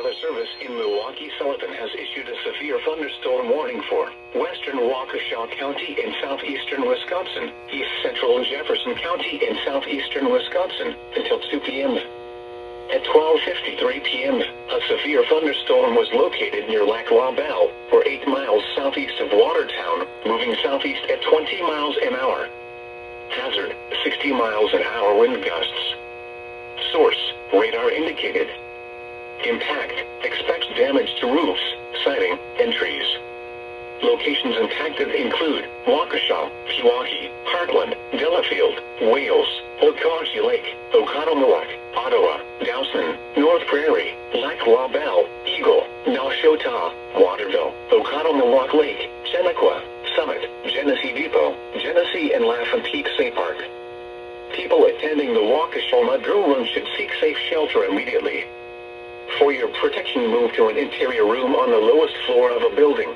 Weather Service in Milwaukee Sullivan has issued a severe thunderstorm warning for western Waukesha County in southeastern Wisconsin, east central Jefferson County in southeastern Wisconsin, until 2 p.m. At 12:53 p.m., a severe thunderstorm was located near Lac La Belle, or 8 miles southeast of Watertown, moving southeast at 20 miles an hour. Hazard, 60 miles an hour wind gusts. Source, radar indicated. Impact, expects damage to roofs, siding, and trees. Locations impacted include Waukesha, Pewaukee, Heartland, Delafield, Wales, Okauchee Lake, Oconomowoc, Ottawa, Dowson, North Prairie, Lac La Belle, Eagle, Nashotah, Waterville, Oconomowoc Lake, Chenequa, Summit, Genesee Depot, Genesee and Laughlin Peak State Park. People attending the Waukesha Mud Drill Run should seek safe shelter immediately. For your protection, move to an interior room on the lowest floor of a building.